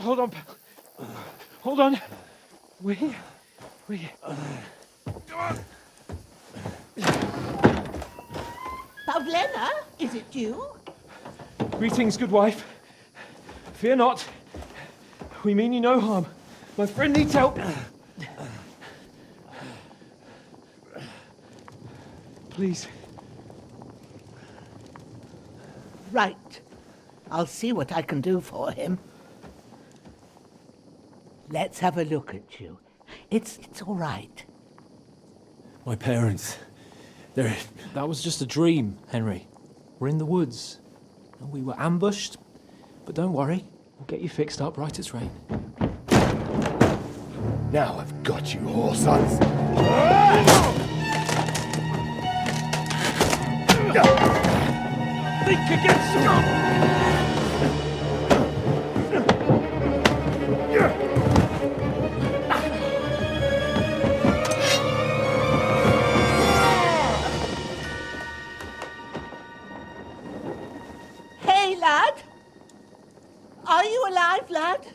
hold on. Hold on. We... Come on. Pavlena, is it you? Greetings, good wife. Fear not. We mean you no harm. My friend needs help. Please. Right. I'll see what I can do for him. Let's have a look at you. It's all right. My parents, they're... That was just a dream, Henry. We're in the woods. We were ambushed, but don't worry. We'll get you fixed up right as rain. Now I've got you, whoresons. Think against them! Hey, lad! Are you alive, lad?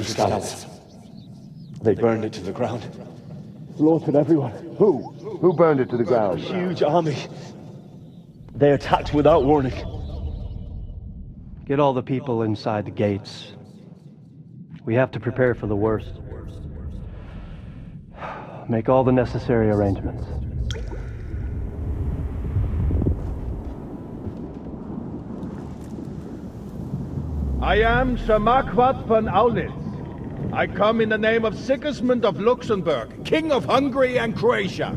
Scouts. They burned it to the ground. Slaughtered everyone. Who? Who burned it to the ground? A huge army. They attacked without warning. Get all the people inside the gates. We have to prepare for the worst. Make all the necessary arrangements. I am Sir Marquardt von Aulitz. I come in the name of Sigismund of Luxembourg, King of Hungary and Croatia.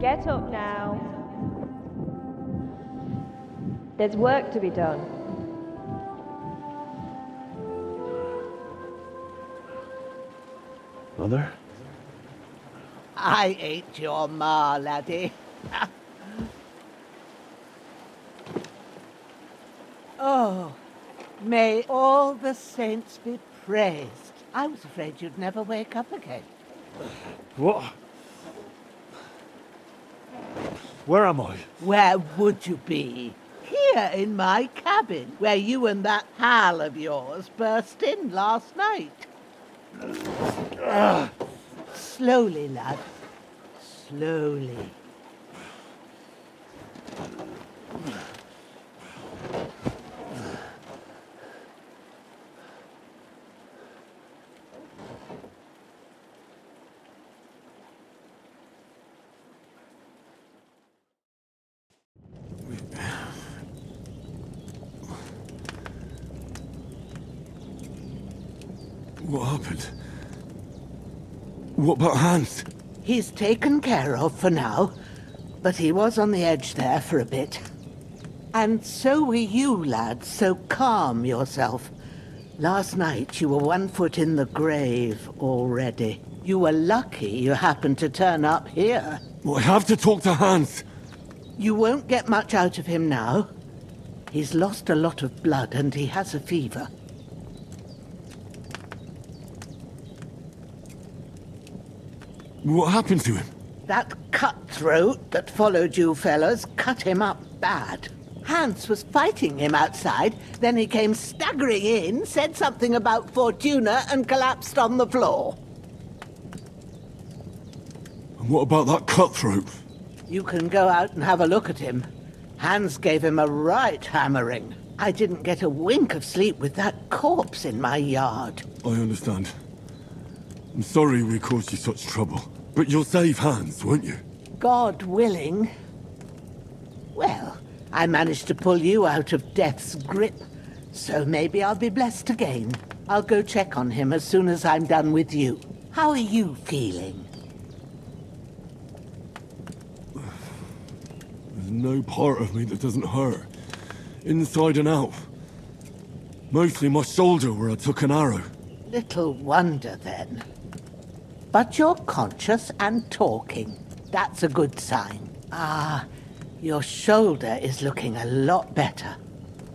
Get up now. There's work to be done. Mother? I ain't your ma, laddie. Oh, may all the saints be praised. I was afraid you'd never wake up again. What? Where am I? Where would you be? Here in my cabin, where you and that pal of yours burst in last night. Slowly, lad. Slowly. What happened? What about Hans? He's taken care of for now, but he was on the edge there for a bit. And so were you, lad, so calm yourself. Last night you were 1 foot in the grave already. You were lucky you happened to turn up here. Well, I have to talk to Hans. You won't get much out of him now. He's lost a lot of blood and he has a fever. What happened to him? That cutthroat that followed you fellas cut him up bad. Hans was fighting him outside, then he came staggering in, said something about Fortuna and collapsed on the floor. And what about that cutthroat? You can go out and have a look at him. Hans gave him a right hammering. I didn't get a wink of sleep with that corpse in my yard. I understand. I'm sorry we caused you such trouble. But you'll save Hans, won't you? God willing. Well, I managed to pull you out of death's grip, so maybe I'll be blessed again. I'll go check on him as soon as I'm done with you. How are you feeling? There's no part of me that doesn't hurt. Inside and out. Mostly my shoulder where I took an arrow. Little wonder then. But you're conscious and talking. That's a good sign. Ah, your shoulder is looking a lot better.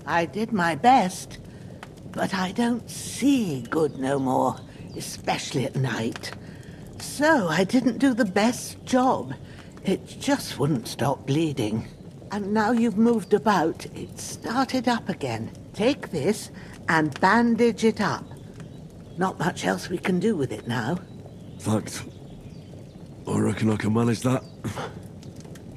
I did my best, but I don't see good no more, especially at night. So I didn't do the best job. It just wouldn't stop bleeding. And now you've moved about, it started up again. Take this and bandage it up. Not much else we can do with it now. Thanks. I reckon I can manage that.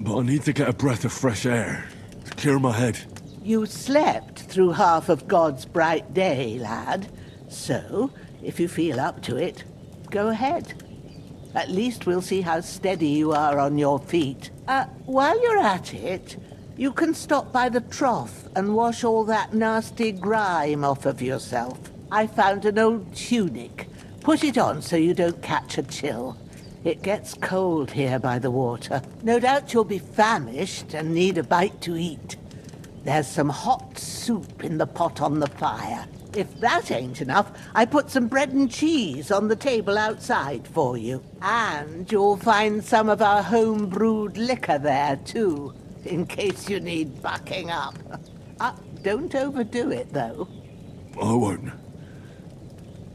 But I need to get a breath of fresh air to clear my head. You slept through half of God's bright day, lad. So, if you feel up to it, go ahead. At least we'll see how steady you are on your feet. While you're at it, you can stop by the trough and wash all that nasty grime off of yourself. I found an old tunic. Put it on so you don't catch a chill. It gets cold here by the water. No doubt you'll be famished and need a bite to eat. There's some hot soup in the pot on the fire. If that ain't enough, I put some bread and cheese on the table outside for you. And you'll find some of our home-brewed liquor there, too, in case you need bucking up. Don't overdo it, though. I won't.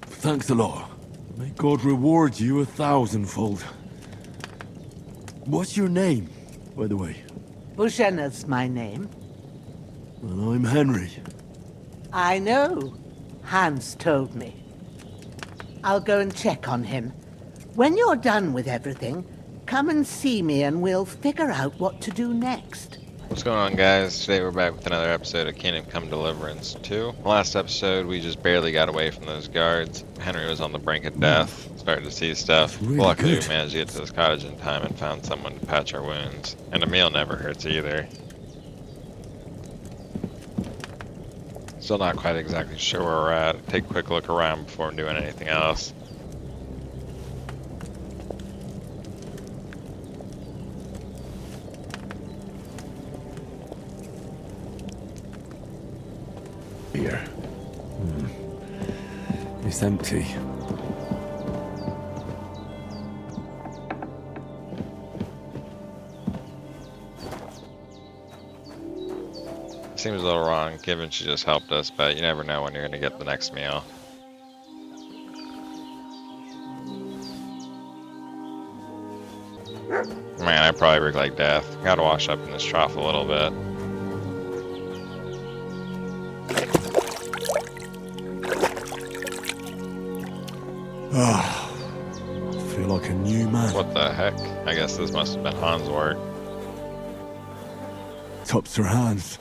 Thanks a lot. May God reward you 1,000-fold. What's your name, by the way? Bushenna's my name. Well, I'm Henry. I know. Hans told me. I'll go and check on him. When you're done with everything, come and see me and we'll figure out what to do next. What's going on, guys? Today we're back with another episode of Kingdom Come Deliverance 2. Last episode, we just barely got away from those guards. Henry was on the brink of death, starting to see stuff. Really Luckily, good. we managed to get to this cottage in time and found someone to patch our wounds. And a meal never hurts either. Still not quite exactly sure where we're at. Take a quick look around before doing anything else. Here. It's empty. Seems a little wrong, given she just helped us, but you never know when you're gonna get the next meal. Man, I probably look like death. Gotta wash up in this trough a little bit. Ah, feel like a new man. What the heck? I guess this must have been Hans' work. Tops her hands.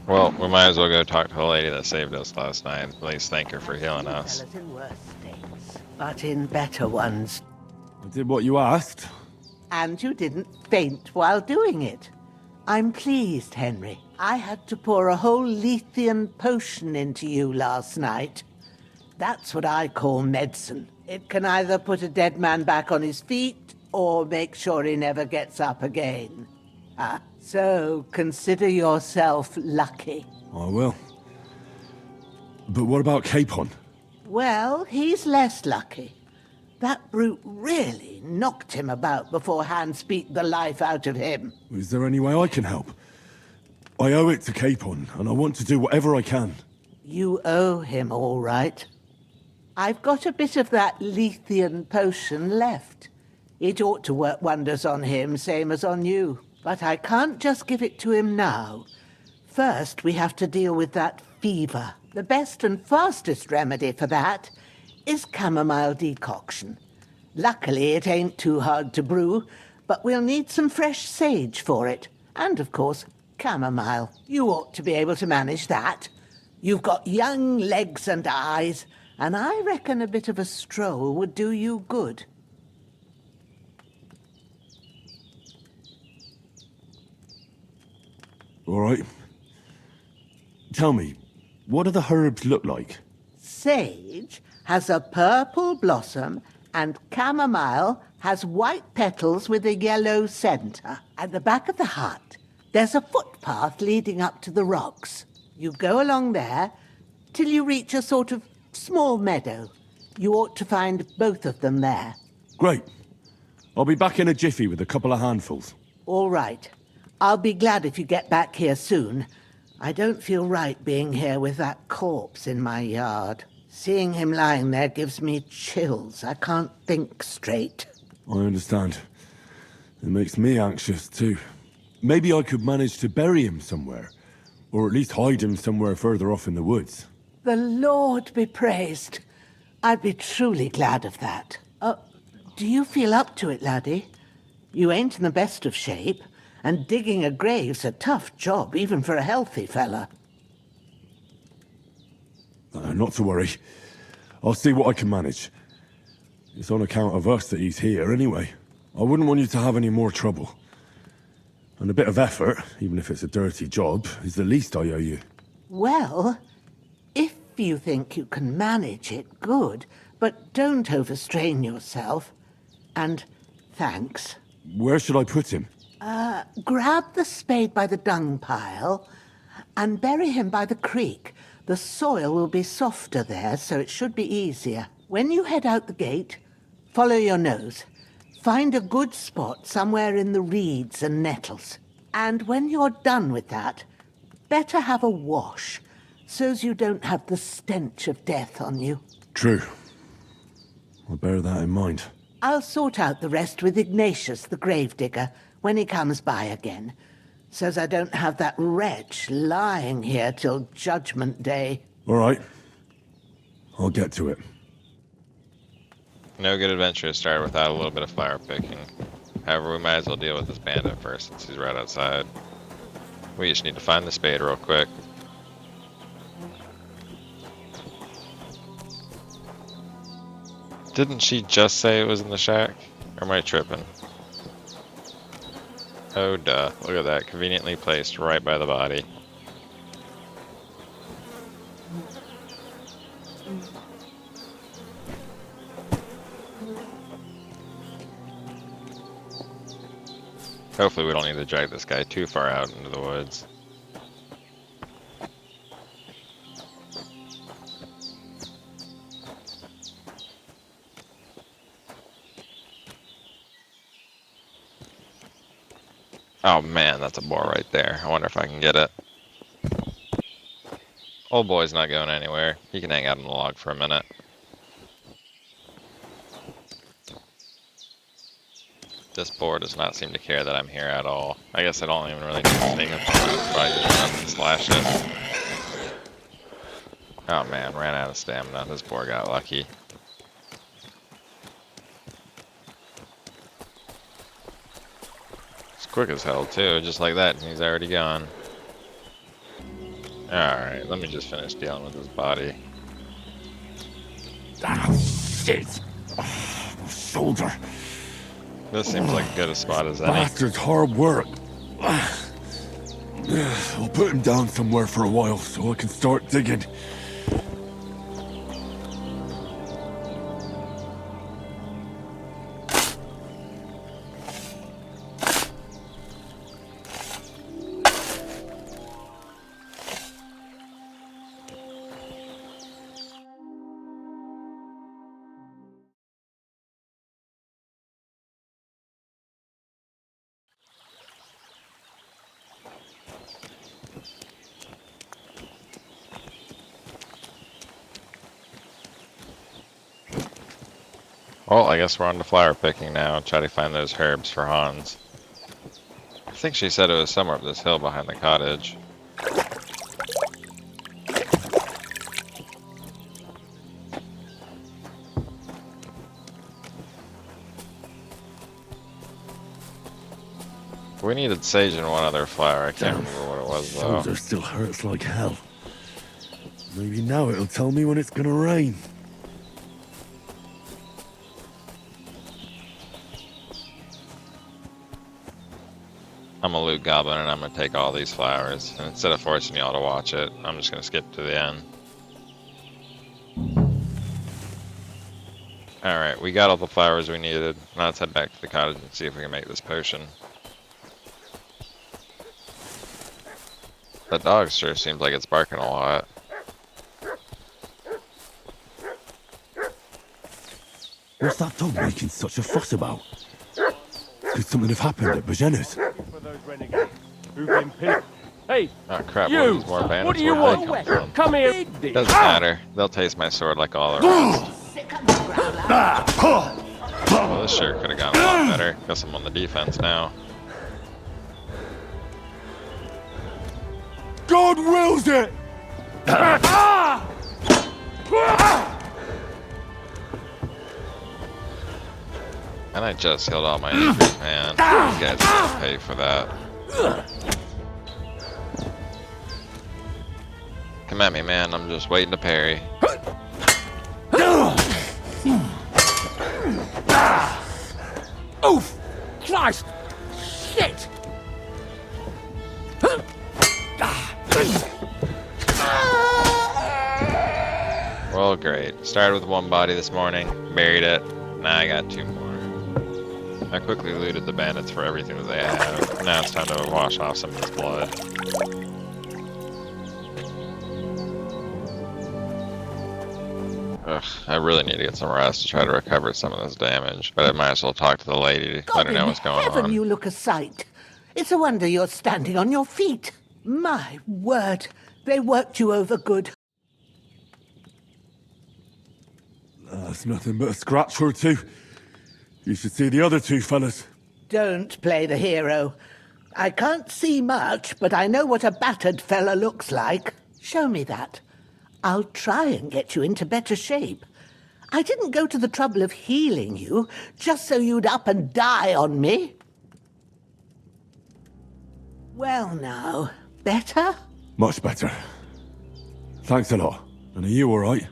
Well, we might as well go talk to the lady that saved us last night. At least thank her for healing us. Fellas in worse states, but in better ones. I did what you asked. And you didn't faint while doing it. I'm pleased, Henry. I had to pour a whole Lethean potion into you last night. That's what I call medicine. It can either put a dead man back on his feet or make sure he never gets up again. So consider yourself lucky. I will. But what about Capon? Well, he's less lucky. That brute really knocked him about before Hans beat the life out of him. Is there any way I can help? I owe it to Capon, and I want to do whatever I can. You owe him, all right. I've got a bit of that Lethean potion left. It ought to work wonders on him, same as on you. But I can't just give it to him now. First, we have to deal with that fever. The best and fastest remedy for that is chamomile decoction. Luckily, it ain't too hard to brew, but we'll need some fresh sage for it. And, of course, chamomile. You ought to be able to manage that. You've got young legs and eyes, and I reckon a bit of a stroll would do you good. All right. Tell me, what do the herbs look like? Sage has a purple blossom, and chamomile has white petals with a yellow centre. At the back of the hut, there's a footpath leading up to the rocks. You go along there till you reach a sort of small meadow. You ought to find both of them there. Great. I'll be back in a jiffy with a couple of handfuls. All right. I'll be glad if you get back here soon. I don't feel right being here with that corpse in my yard. Seeing him lying there gives me chills. I can't think straight. I understand. It makes me anxious, too. Maybe I could manage to bury him somewhere. Or at least hide him somewhere further off in the woods. The Lord be praised. I'd be truly glad of that. Do you feel up to it, laddie? You ain't in the best of shape, and digging a grave's a tough job, even for a healthy fella. Not to worry. I'll see what I can manage. It's on account of us that he's here, anyway. I wouldn't want you to have any more trouble. And a bit of effort, even if it's a dirty job, is the least I owe you. Well, if you think you can manage it, good, but don't overstrain yourself. And thanks. Where should I put him? Grab the spade by the dung pile and bury him by the creek. The soil will be softer there, so it should be easier. When you head out the gate, follow your nose. Find a good spot somewhere in the reeds and nettles. And when you're done with that, better have a wash, so's you don't have the stench of death on you. True. I'll bear that in mind. I'll sort out the rest with Ignatius, the gravedigger, when he comes by again, so's I don't have that wretch lying here till Judgment Day. All right. I'll get to it. No good adventure is started without a little bit of flower picking. However, we might as well deal with this bandit first, since he's right outside. We just need to find the spade real quick. Didn't she just say it was in the shack? Or am I tripping? Oh duh, look at that, conveniently placed right by the body. Hopefully we don't need to drag this guy too far out into the woods. Oh man, that's a boar right there. I wonder if I can get it. Old boy's not going anywhere. He can hang out on the log for a minute. This boar does not seem to care that I'm here at all. I guess I don't even really need to sneak up on it. Probably just run and slash it. Oh man, ran out of stamina. This boar got lucky. It's quick as hell too, just like that, and he's already gone. Alright, let me just finish dealing with his body. Ah, shit! Oh, my shoulder. This seems like as good a spot as any. Bastard's hard work. I'll put him down somewhere for a while so I can start digging. Well, I guess we're on to flower picking now. Try to find those herbs for Hans. I think she said it was somewhere up this hill behind the cottage. We needed sage and one other flower. I can't remember what it was, though. Shoulder still hurts like hell. Maybe now it'll tell me when it's gonna rain. I'm a loot goblin and I'm gonna take all these flowers. And instead of forcing y'all to watch it, I'm just gonna skip to the end. Alright, we got all the flowers we needed. Now let's head back to the cottage and see if we can make this potion. That dog sure seems like it's barking a lot. What's that dog making such a fuss about? Could something have happened at Bajena's? Hey, Oh crap, you! what are these more bandits? What do you Where'd they want? come from? Come here! Doesn't matter. They'll taste my sword like all the rest. Well, this sure could have gone a lot better. Guess I'm on the defense now. God wills it! And I just healed all my injuries, man. You guys gotta pay for that. Come at me, man. I'm just waiting to parry. Oof! Christ! Shit! Well, great. Started with one body this morning, buried it. Now I got two more. I quickly looted the bandits for everything that they have. Now it's time to wash off some of this blood. Ugh, I really need to get some rest to try to recover some of this damage, but I might as well talk to the lady to let her know what's going heaven, on. you look a sight. It's a wonder you're standing on your feet. My word, they worked you over good. That's nothing but a scratch or two. You should see the other two fellas. Don't play the hero. I can't see much, but I know what a battered fella looks like. Show me that. I'll try and get you into better shape. I didn't go to the trouble of healing you, just so you'd up and die on me. Well now, better? Much better. Thanks a lot. And are you alright?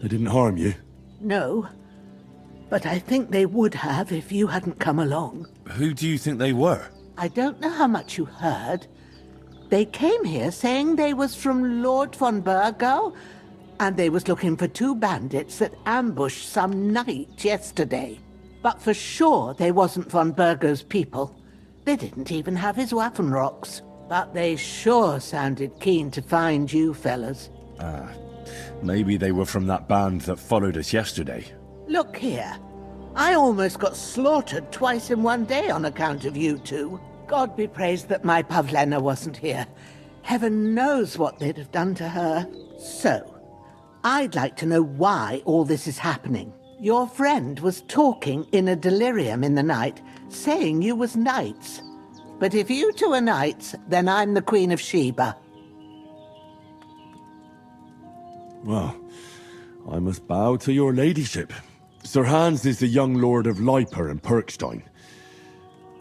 They didn't harm you? No, but I think they would have if you hadn't come along. Who do you think they were? I don't know how much you heard. They came here saying they was from Lord von Burgo, and they was looking for two bandits that ambushed some knight yesterday. But for sure they wasn't von Burgo's people. They didn't even have his Waffenrocks. But they sure sounded keen to find you fellas. Maybe they were from that band that followed us yesterday. Look here. I almost got slaughtered twice in one day on account of you two. God be praised that my Pavlena wasn't here. Heaven knows what they'd have done to her. So, I'd like to know why all this is happening. Your friend was talking in a delirium in the night, saying you was knights. But if you two are knights, then I'm the Queen of Sheba. Well, I must bow to your ladyship. Sir Hans is the young lord of Leiper and Perkstein.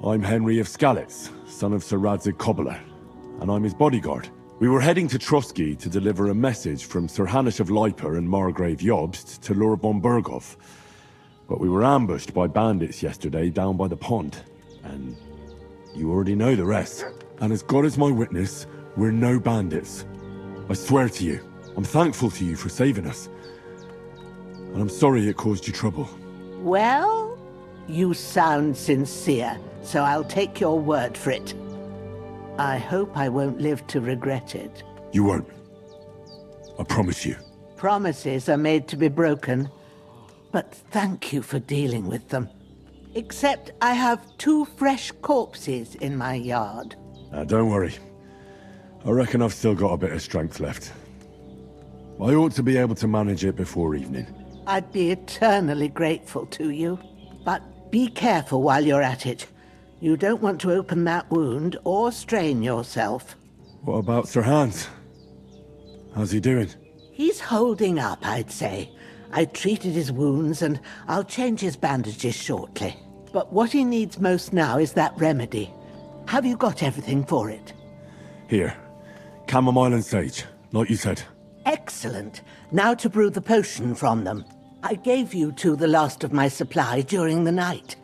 I'm Henry of Skalitz, son of Sir Radzig Cobbler, and I'm his bodyguard. We were heading to Trusky to deliver a message from Sir Hanish of Leiper and Margrave Jobst to Lord von Burgov. But we were ambushed by bandits yesterday down by the pond, and you already know the rest. And as God is my witness, we're no bandits. I swear to you, I'm thankful to you for saving us. And I'm sorry it caused you trouble. Well, you sound sincere, so I'll take your word for it. I hope I won't live to regret it. You won't. I promise you. Promises are made to be broken, but thank you for dealing with them. Except I have 2 fresh corpses in my yard. Don't worry. I reckon I've still got a bit of strength left. I ought to be able to manage it before evening. I'd be eternally grateful to you. But be careful while you're at it. You don't want to open that wound or strain yourself. What about Sir Hans? How's he doing? He's holding up, I'd say. I treated his wounds and I'll change his bandages shortly. But what he needs most now is that remedy. Have you got everything for it? Here. Chamomile and sage, like you said. Excellent. Now to brew the potion from them. I gave you two the last of my supply during the night,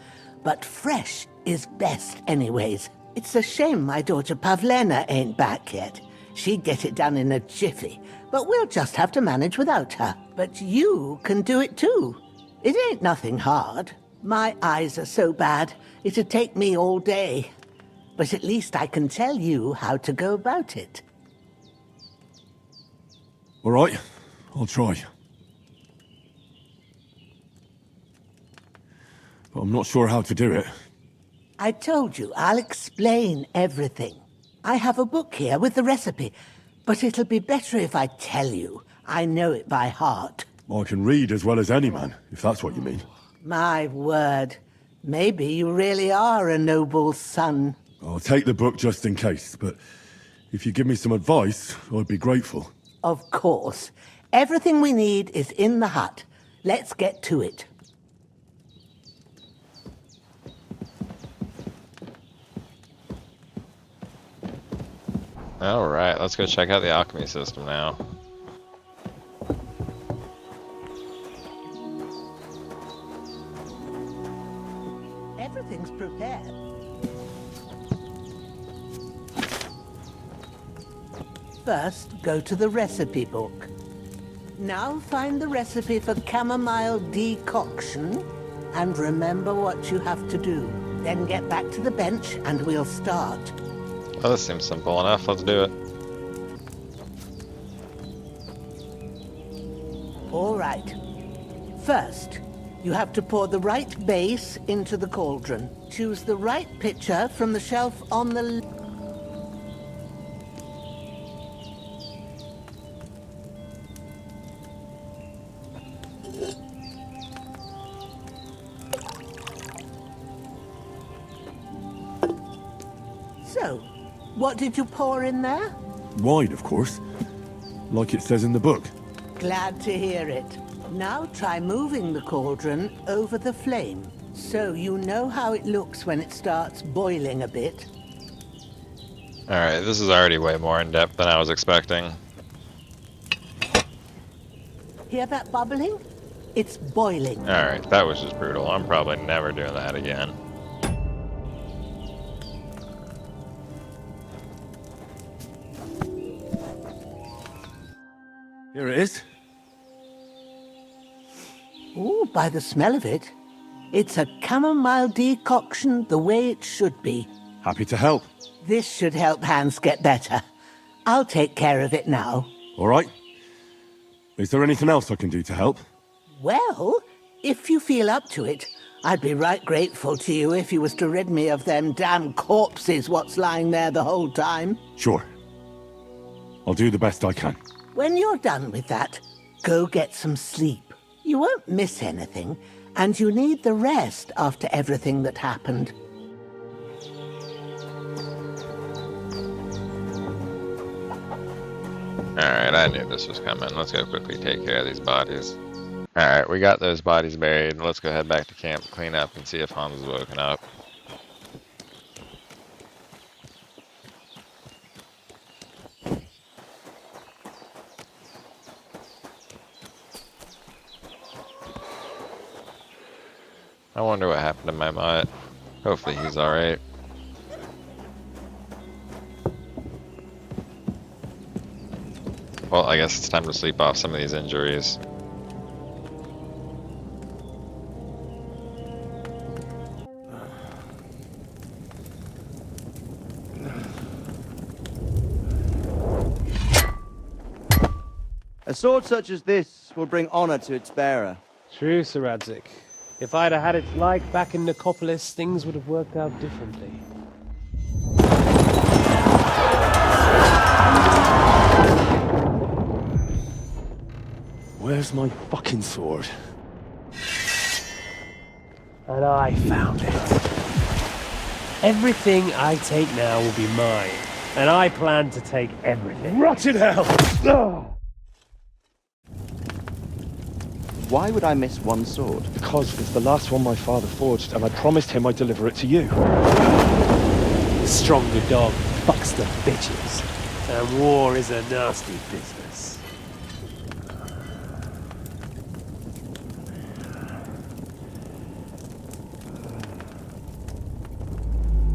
but fresh is best anyways. It's a shame my daughter Pavlena ain't back yet. She'd get it done in a jiffy, but we'll just have to manage without her. But you can do it too. It ain't nothing hard. My eyes are so bad, it'd take me all day. But at least I can tell you how to go about it. All right, I'll try. But I'm not sure how to do it. I told you, I'll explain everything. I have a book here with the recipe, but it'll be better if I tell you. I know it by heart. I can read as well as any man, if that's what you mean. My word. Maybe you really are a noble son. I'll take the book just in case, but if you give me some advice, I'd be grateful. Of course. Everything we need is in the hut. Let's get to it. Alright, let's go check out the alchemy system now. Everything's prepared. First, go to the recipe book. Now find the recipe for chamomile decoction, and remember what you have to do. Then get back to the bench, and we'll start. Oh, this seems simple enough. Let's do it. All right. First, you have to pour the right base into the cauldron. Choose the right pitcher from the shelf on the So, what did you pour in there? Wide, of course. Like it says in the book. Glad to hear it. Now try moving the cauldron over the flame, so you know how it looks when it starts boiling a bit. Alright, this is already way more in depth than I was expecting. Hear that bubbling? It's boiling. Alright, that was just brutal. I'm probably never doing that again. Here it is. Ooh, by the smell of it, it's a chamomile decoction the way it should be. Happy to help. This should help Hans get better. I'll take care of it now. All right. Is there anything else I can do to help? Well, if you feel up to it, I'd be right grateful to you if you was to rid me of them damn corpses what's lying there the whole time. Sure. I'll do the best I can. When you're done with that, go get some sleep. You won't miss anything, and you need the rest after everything that happened. Alright, I knew this was coming. Let's go quickly take care of these bodies. Alright, we got those bodies buried. Let's go head back to camp, clean up, and see if Hans is woken up. I wonder what happened to my mutt. Hopefully he's alright. Well, I guess it's time to sleep off some of these injuries. A sword such as this will bring honor to its bearer. True, Sir Radzik. If I'd have had its like back in Nicopolis, things would have worked out differently. Where's my fucking sword? And I found it. Everything I take now will be mine, and I plan to take everything. Rotted hell! Ugh. Why would I miss one sword? Because it's the last one my father forged, and I promised him I'd deliver it to you. The stronger dog fucks the bitches. And war is a nasty business.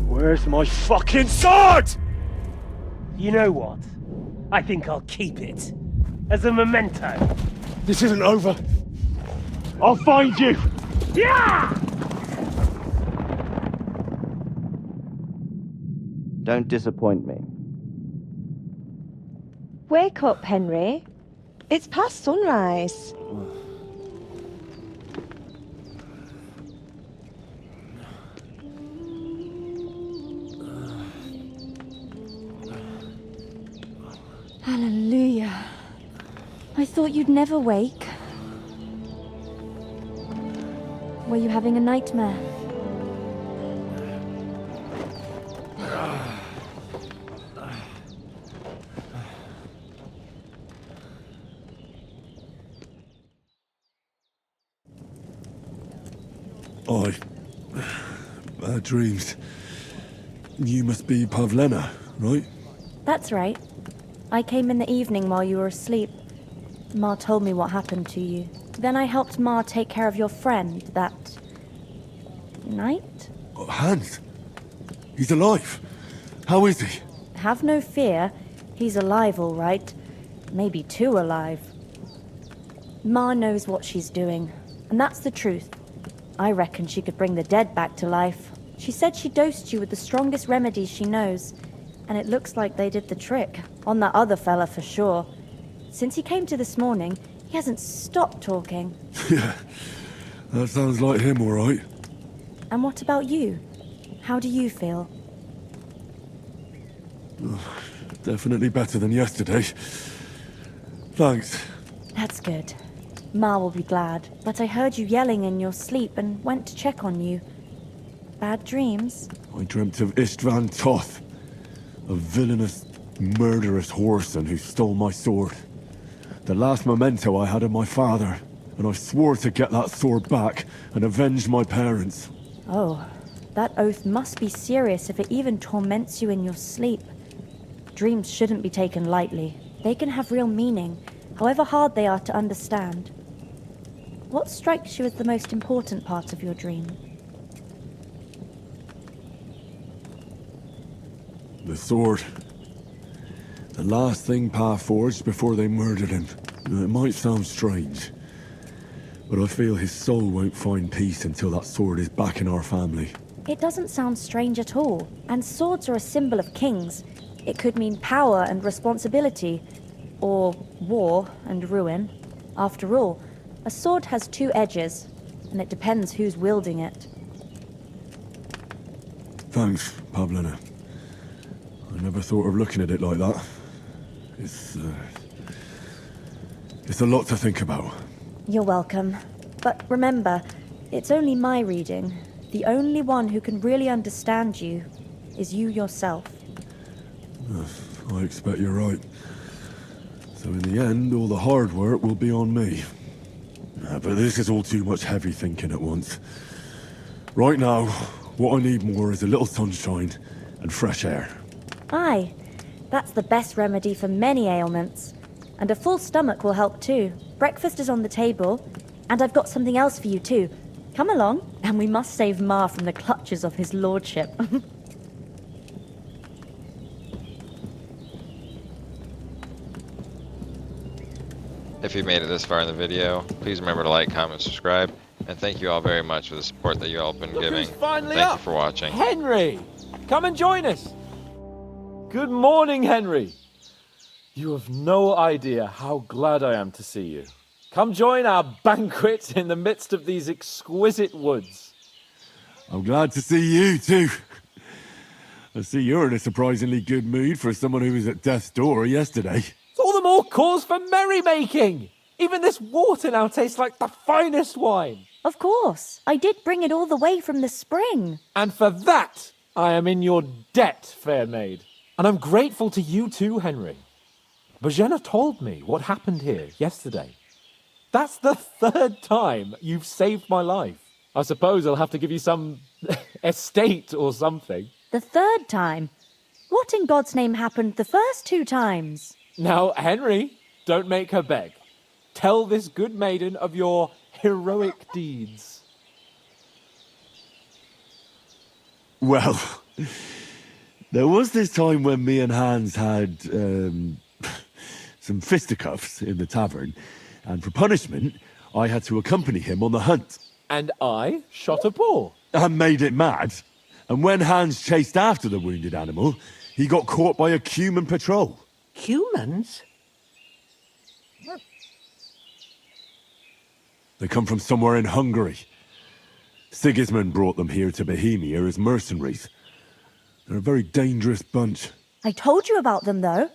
Where's my fucking sword? You know what? I think I'll keep it. As a memento. This isn't over. I'll find you! Yeah! Don't disappoint me. Wake up, Henry. It's past sunrise. Hallelujah. I thought you'd never wake. Were you having a nightmare? Bad dreams. You must be Pavlena, right? That's right. I came in the evening while you were asleep. Ma told me what happened to you. Then I helped Ma take care of your friend that night? Hans? He's alive. How is he? Have no fear. He's alive, all right. Maybe too alive. Ma knows what she's doing, and that's the truth. I reckon she could bring the dead back to life. She said she dosed you with the strongest remedies she knows, and it looks like they did the trick. On that other fella for sure. Since he came to this morning, he hasn't stopped talking. Yeah, that sounds like him, all right. And what about you? How do you feel? Definitely better than yesterday. Thanks. That's good. Ma will be glad, but I heard you yelling in your sleep and went to check on you. Bad dreams? I dreamt of Istvan Toth, a villainous, murderous whoreson who stole my sword. The last memento I had of my father, and I swore to get that sword back and avenge my parents. Oh, that oath must be serious if it even torments you in your sleep. Dreams shouldn't be taken lightly. They can have real meaning, however hard they are to understand. What strikes you as the most important part of your dream? The sword. The last thing Pa forged before they murdered him. It might sound strange, but I feel his soul won't find peace until that sword is back in our family. It doesn't sound strange at all, and swords are a symbol of kings. It could mean power and responsibility, or war and ruin. After all, a sword has two edges, and it depends who's wielding it. Thanks, Pavlena. I never thought of looking at it like that. It's a lot to think about. You're welcome. But remember, it's only my reading. The only one who can really understand you is you yourself. I expect you're right. So in the end, all the hard work will be on me. But this is all too much heavy thinking at once. Right now, what I need more is a little sunshine and fresh air. Aye, that's the best remedy for many ailments. And a full stomach will help too. Breakfast is on the table, and I've got something else for you too. Come along, and we must save Ma from the clutches of his lordship. If you made it this far in the video, please remember to like, comment, subscribe, and thank you all very much for the support that you all have been giving. Finally Thank up. you for watching. Henry! Come and join us! Good morning, Henry! You have no idea how glad I am to see you. Come join our banquet in the midst of these exquisite woods. I'm glad to see you too. I see you're in a surprisingly good mood for someone who was at death's door yesterday. It's all the more cause for merrymaking! Even this water now tastes like the finest wine. Of course. I did bring it all the way from the spring. And for that, I am in your debt, fair maid. And I'm grateful to you too, Henry. Bojena told me what happened here yesterday. That's the third time you've saved my life. I suppose I'll have to give you some estate or something. The third time? What in God's name happened the first 2 times? Now, Henry, don't make her beg. Tell this good maiden of your heroic deeds. Well, there was this time when me and Hans had some fisticuffs in the tavern, and for punishment, I had to accompany him on the hunt. And I shot a boar. And made it mad. And when Hans chased after the wounded animal, he got caught by a human patrol. Humans? They come from somewhere in Hungary. Sigismund brought them here to Bohemia as mercenaries. They're a very dangerous bunch. I told you about them, though.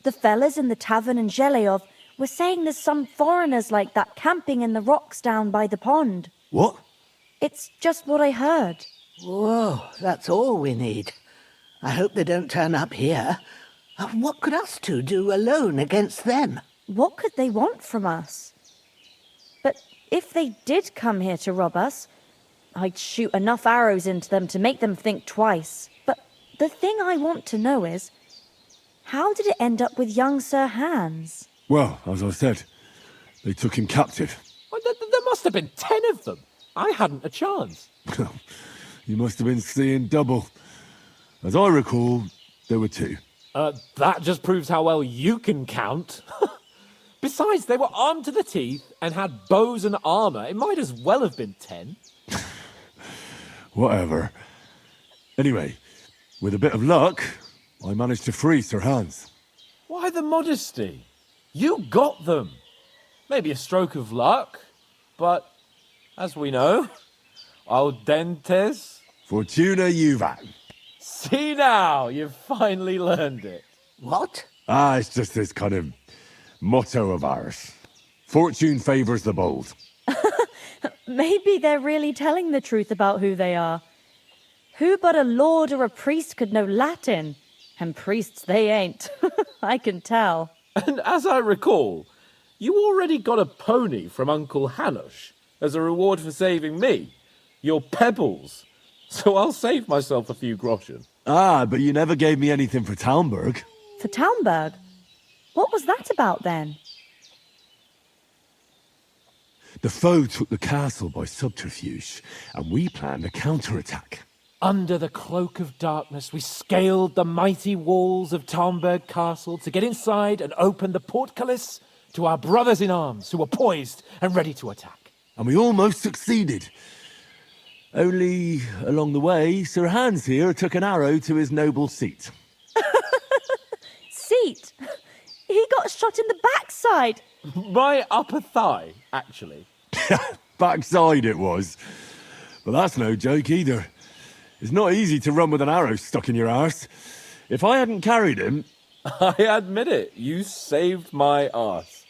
The fellas in the tavern in Zheleov were saying there's some foreigners like that camping in the rocks down by the pond. What? It's just what I heard. Whoa, that's all we need. I hope they don't turn up here. What could us two do alone against them? What could they want from us? But if they did come here to rob us, I'd shoot enough arrows into them to make them think twice. But the thing I want to know is, how did it end up with young Sir Hans? Well, as I said, they took him captive. Well, there must have been 10 of them. I hadn't a chance. You must have been seeing double. As I recall, there were 2. That just proves how well you can count. Besides, they were armed to the teeth and had bows and armor. It might as well have been 10. Whatever. Anyway, with a bit of luck, I managed to free Sir Hans. Why the modesty? You got them. Maybe a stroke of luck, but as we know, audentes. Fortuna juvat. See now, you've finally learned it. What? It's just this kind of motto of ours. Fortune favours the bold. Maybe they're really telling the truth about who they are. Who but a lord or a priest could know Latin? And priests they ain't. I can tell. And as I recall, you already got a pony from Uncle Hanush as a reward for saving me. Your pebbles. So I'll save myself a few groschen. But you never gave me anything for Talmberg. For Talmberg? What was that about then? The foe took the castle by subterfuge, and we planned a counterattack. Under the cloak of darkness, we scaled the mighty walls of Talmberg Castle to get inside and open the portcullis to our brothers in arms who were poised and ready to attack. And we almost succeeded. Only, along the way, Sir Hans here took an arrow to his noble seat. Seat? He got shot in the backside. My upper thigh, actually. Backside it was. But that's no joke either. It's not easy to run with an arrow stuck in your arse. If I hadn't carried him... I admit it, you saved my arse.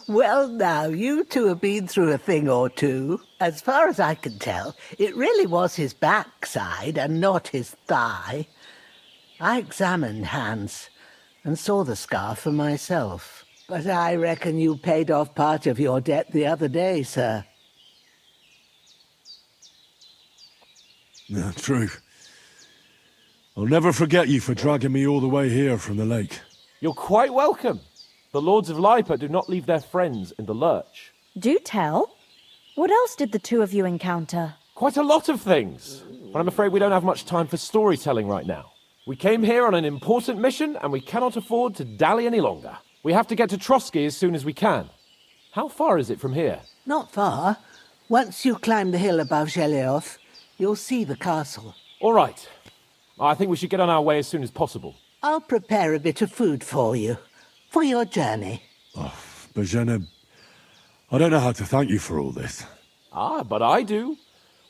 Well, now, you two have been through a thing or two. As far as I can tell, it really was his backside and not his thigh. I examined Hans and saw the scar for myself. But I reckon you paid off part of your debt the other day, sir. No, true. I'll never forget you for dragging me all the way here from the lake. You're quite welcome. The Lords of Lipa do not leave their friends in the lurch. Do tell. What else did the two of you encounter? Quite a lot of things. But I'm afraid we don't have much time for storytelling right now. We came here on an important mission, and we cannot afford to dally any longer. We have to get to Trotsky as soon as we can. How far is it from here? Not far. Once you climb the hill above Zheleov, you'll see the castle. All right. I think we should get on our way as soon as possible. I'll prepare a bit of food for you, for your journey. Bozhena, I don't know how to thank you for all this. But I do.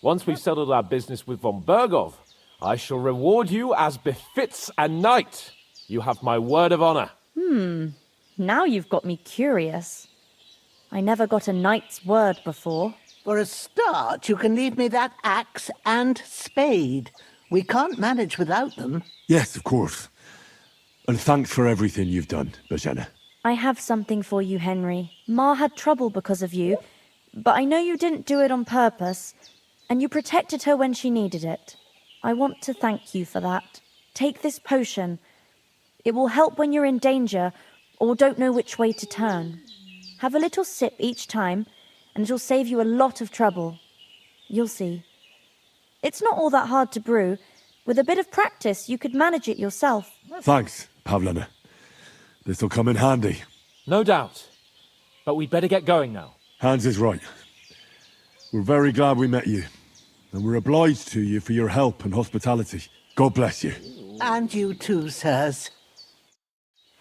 Once we've settled our business with von Bergov, I shall reward you as befits a knight. You have my word of honor. Now you've got me curious. I never got a knight's word before. For a start, you can leave me that axe and spade. We can't manage without them. Yes, of course. And thanks for everything you've done, Bozhena. I have something for you, Henry. Ma had trouble because of you, but I know you didn't do it on purpose, and you protected her when she needed it. I want to thank you for that. Take this potion. It will help when you're in danger or don't know which way to turn. Have a little sip each time, and it'll save you a lot of trouble. You'll see. It's not all that hard to brew. With a bit of practice, you could manage it yourself. Thanks, Pavlena. This'll come in handy. No doubt. But we'd better get going now. Hans is right. We're very glad we met you. And we're obliged to you for your help and hospitality. God bless you. And you too, sirs.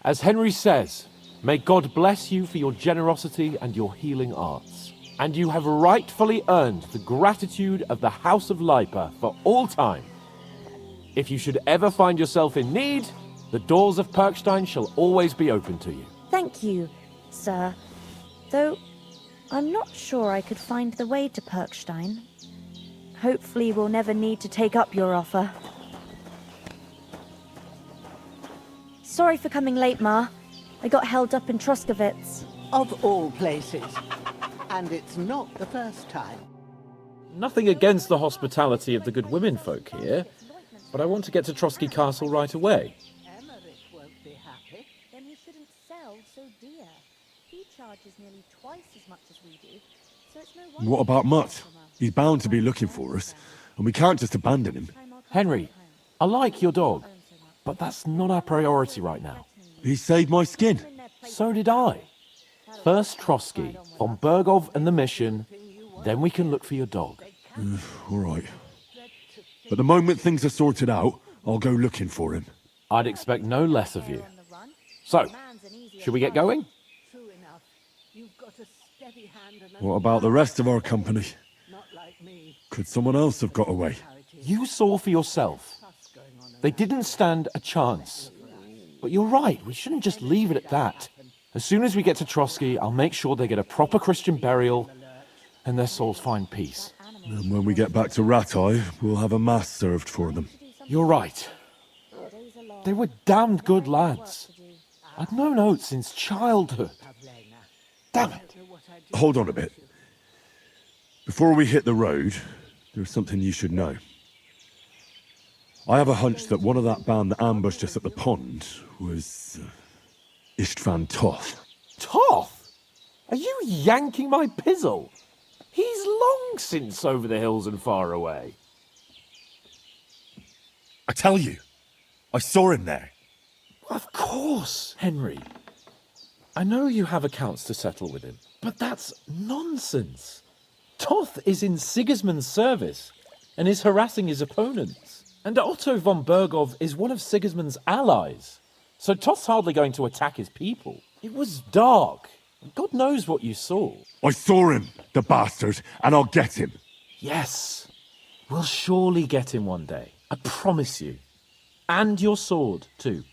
As Henry says, may God bless you for your generosity and your healing arts. And you have rightfully earned the gratitude of the House of Lipa for all time. If you should ever find yourself in need, the doors of Perkstein shall always be open to you. Thank you, sir. Though I'm not sure I could find the way to Perkstein. Hopefully we'll never need to take up your offer. Sorry for coming late, Ma. I got held up in Troskowitz. Of all places. And it's not the first time. Nothing against the hospitality of the good women folk here, but I want to get to Trotsky Castle right away. Emmerich won't be happy. Then he shouldn't sell so dear. He charges nearly twice as much as we do, so it's no wonder... What about Mutt? He's bound to be looking for us, and we can't just abandon him. Henry, I like your dog, but that's not our priority right now. He saved my skin. So did I. First Trotsky, von Bergov and the mission, then we can look for your dog. All right. But the moment things are sorted out, I'll go looking for him. I'd expect no less of you. So, should we get going? True enough. You've got a steady hand and What about the rest of our company? not like me. Could someone else have got away? You saw for yourself. They didn't stand a chance. But you're right, we shouldn't just leave it at that. As soon as we get to Trotsky, I'll make sure they get a proper Christian burial and their souls find peace. And when we get back to Ratai, we'll have a mass served for them. You're right. They were damned good lads. I'd known Oates since childhood. Damn it. Hold on a bit. Before we hit the road, there's something you should know. I have a hunch that one of that band that ambushed us at the pond was... Istvan Toth. Toth? Are you yanking my pizzle? He's long since over the hills and far away. I tell you, I saw him there. Of course, Henry. I know you have accounts to settle with him, but that's nonsense. Toth is in Sigismund's service and is harassing his opponents. And Otto von Bergov is one of Sigismund's allies. So Toth's hardly going to attack his people. It was dark. God knows what you saw. I saw him, the bastard, and I'll get him. Yes. We'll surely get him one day. I promise you. And your sword, too.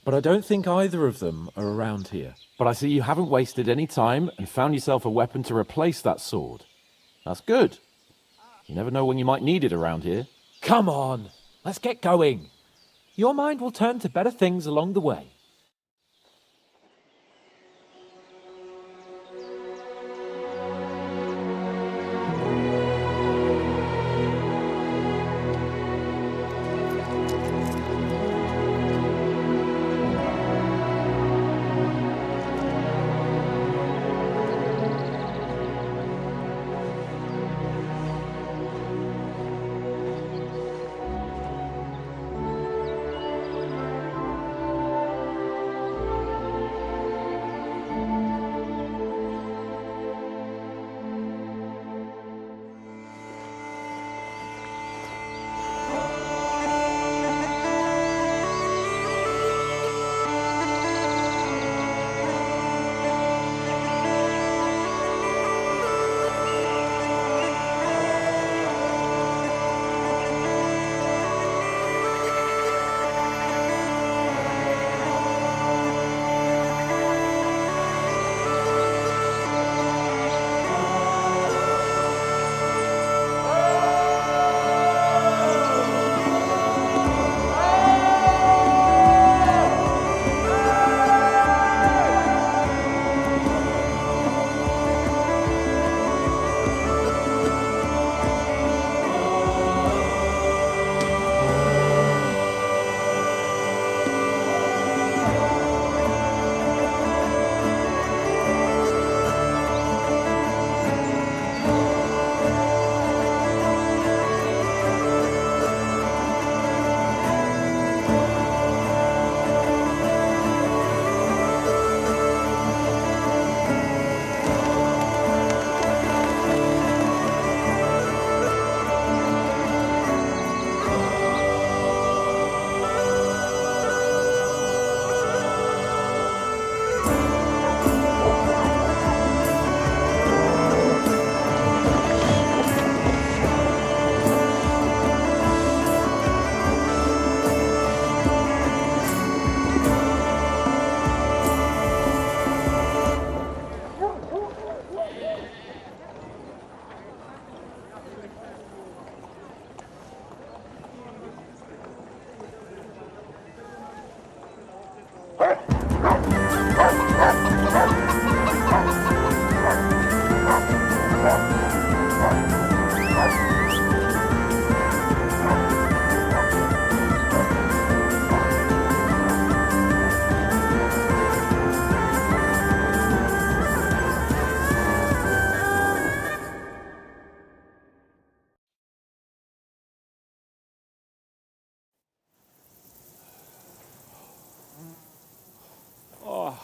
But I don't think either of them are around here. But I see you haven't wasted any time and found yourself a weapon to replace that sword. That's good. You never know when you might need it around here. Come on, let's get going. Your mind will turn to better things along the way.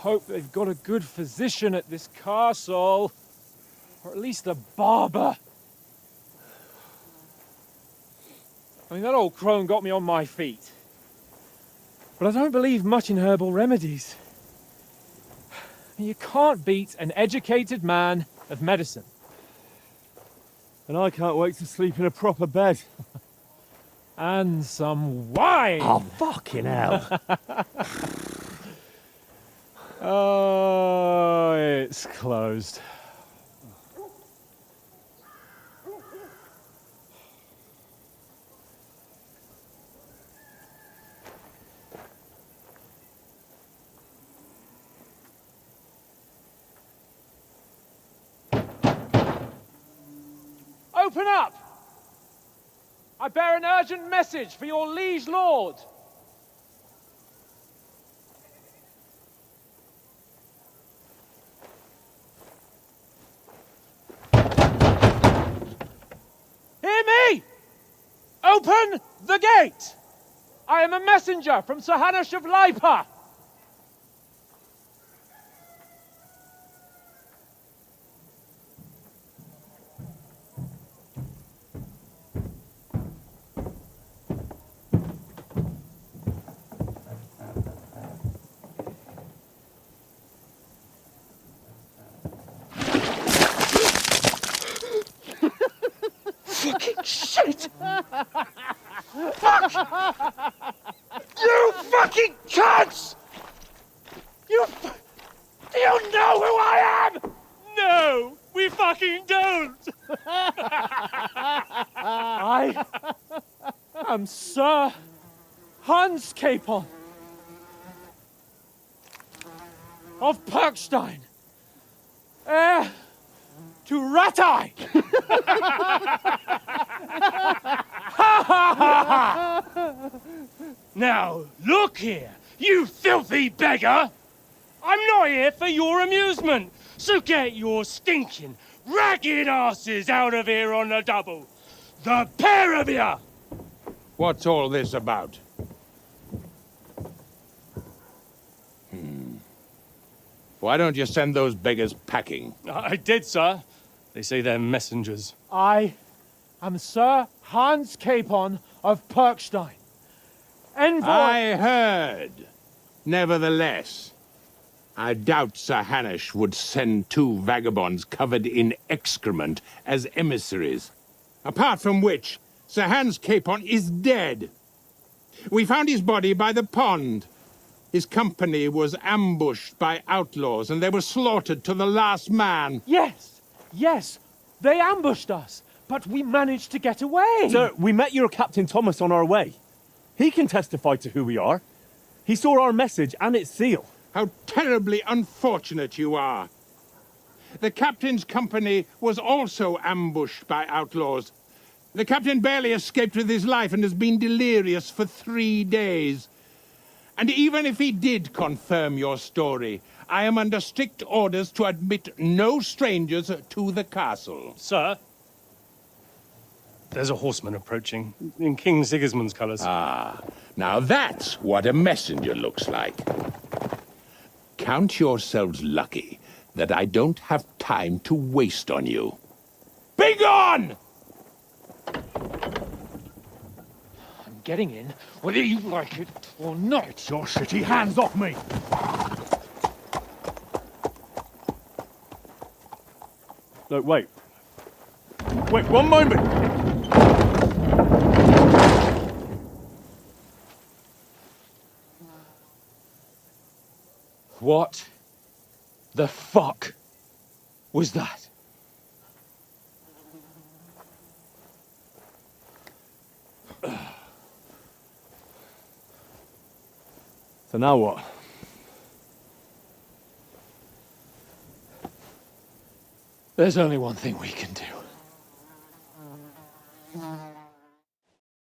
hope they've got a good physician at this castle. Or at least a barber. I mean, that old crone got me on my feet. But I don't believe much in herbal remedies. You can't beat an educated man of medicine. And I can't wait to sleep in a proper bed. And some wine! Oh, fucking hell. Oh, it's closed. Open up! I bear an urgent message for your liege lord. Hear me! Open the gate! I am a messenger from Sir Hanush of Lipa. Fucking shit! Fuck! You fucking cunts! Do you know who I am? No, we fucking don't! I am Sir Hans Capon of Perkstein, heir to Ratai! Now, look here, you filthy beggar! I'm not here for your amusement, so get your stinking, ragged asses out of here on the double. The pair of you! What's all this about? Why don't you send those beggars packing? I did, sir. They say they're messengers. I am Sir Hans Capon of Perkstein, envoy... I heard. Nevertheless, I doubt Sir Hanush would send two vagabonds covered in excrement as emissaries. Apart from which, Sir Hans Capon is dead. We found his body by the pond. His company was ambushed by outlaws, and they were slaughtered to the last man. Yes, yes, they ambushed us, but we managed to get away. Sir, we met your Captain Thomas on our way. He can testify to who we are. He saw our message and its seal. How terribly unfortunate you are. The captain's company was also ambushed by outlaws. The captain barely escaped with his life and has been delirious for 3 days. And even if he did confirm your story, I am under strict orders to admit no strangers to the castle. Sir, there's a horseman approaching, in King Sigismund's colours. Ah, now that's what a messenger looks like. Count yourselves lucky that I don't have time to waste on you. Be gone! I'm getting in, whether you like it or not. Your shitty hands off me! No, wait. Wait, one moment! What the fuck was that? So now what? There's only one thing we can do.